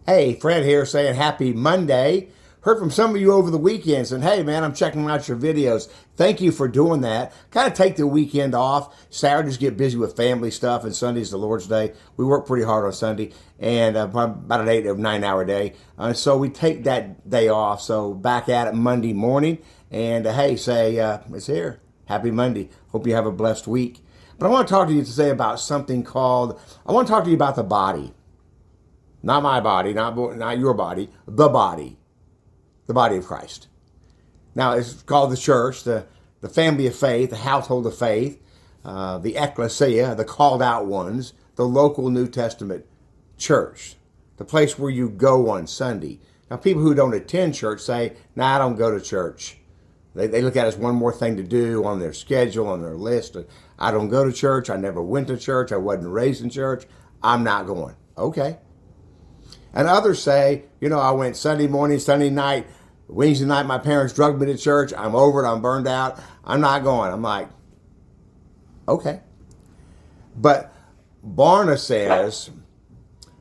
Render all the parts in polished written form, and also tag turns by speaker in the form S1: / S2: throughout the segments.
S1: Hey, Fred here saying happy Monday. Heard from some of you over the weekend saying, hey man, I'm checking out your videos. Thank you for doing that. Kind of take the weekend off. Saturdays get busy with family stuff, and Sunday's the Lord's Day. We work pretty hard on Sunday, and about an 8 or 9 hour day. So we take that day off. So back at it Monday morning, and hey, say it's here. Happy Monday. Hope you have a blessed week. But I want to talk to you today about something called, I want to talk to you about the body. Not my body, not your body, the body of Christ. Now, it's called the church, the family of faith, the household of faith, the ecclesia, the called out ones, the local New Testament church, the place where you go on Sunday. Now, people who don't attend church say, nah, I don't go to church. They look at it as one more thing to do on their schedule, on their list. I don't go to church. I never went to church. I wasn't raised in church. I'm not going. Okay. And others say, I went Sunday morning, Sunday night, Wednesday night, my parents drugged me to church. I'm over it. I'm burned out. I'm not going. I'm like, okay. But Barna says,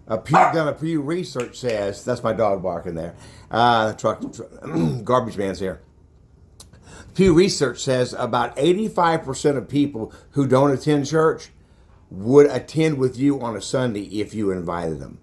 S1: a Pew Research says, that's my dog barking there. Garbage man's here. Pew Research says about 85% of people who don't attend church would attend with you on a Sunday if you invited them.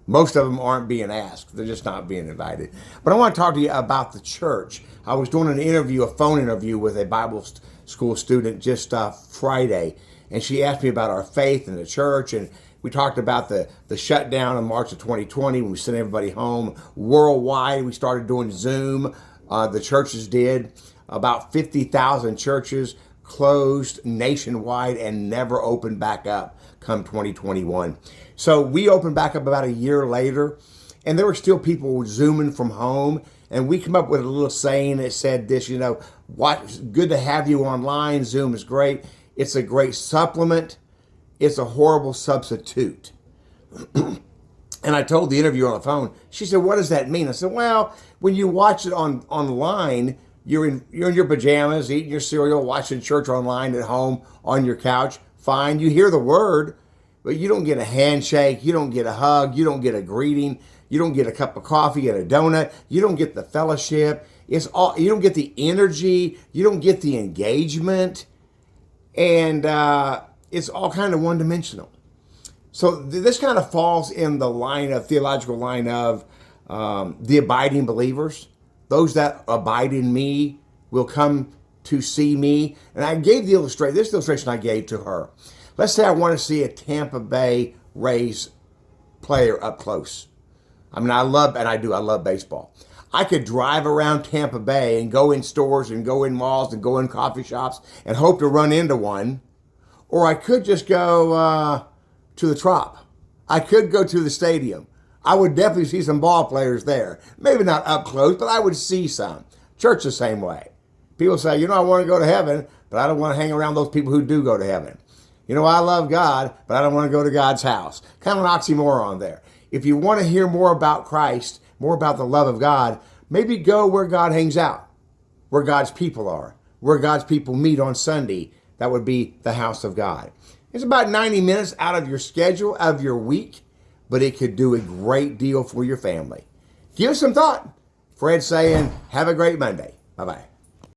S1: Most of them aren't being asked. They're just not being invited. But I want to talk to you about the church. I was doing a phone interview with a Bible school student just Friday, and she asked me about our faith in the church, and we talked about the shutdown in March of 2020 when we sent everybody home. Worldwide, we started doing Zoom. The churches did. About 50,000 churches closed nationwide and never opened back up come 2021. So we opened back up about a year later, and there were still people Zooming from home. And we come up with a little saying that said this, good to have you online. Zoom is great. It's a great supplement. It's a horrible substitute. And I told the interviewer on the phone, she said, what does that mean? I said, well, when you watch it online, you're in your pajamas, eating your cereal, watching church online at home on your couch. Fine. You hear the word, but you don't get a handshake. You don't get a hug. You don't get a greeting. You don't get a cup of coffee and a donut. You don't get the fellowship. You don't get the energy. You don't get the engagement. And it's all kind of one-dimensional. So this kind of falls in the theological line of the abiding believers. Those that abide in me will come to see me. And I gave this illustration I gave to her. Let's say I want to see a Tampa Bay Rays player up close. I love baseball. I could drive around Tampa Bay and go in stores and go in malls and go in coffee shops and hope to run into one. Or I could just go to the Trop. I could go to the stadium. I would definitely see some ball players there. Maybe not up close, but I would see some. Church the same way. People say, I want to go to heaven, but I don't want to hang around those people who do go to heaven. I love God, but I don't want to go to God's house. Kind of an oxymoron there. If you want to hear more about Christ, more about the love of God, maybe go where God hangs out, where God's people are, where God's people meet on Sunday. That would be the house of God. It's about 90 minutes out of your schedule, out of your week, but it could do a great deal for your family. Give it some thought. Fred saying, have a great Monday. Bye-bye.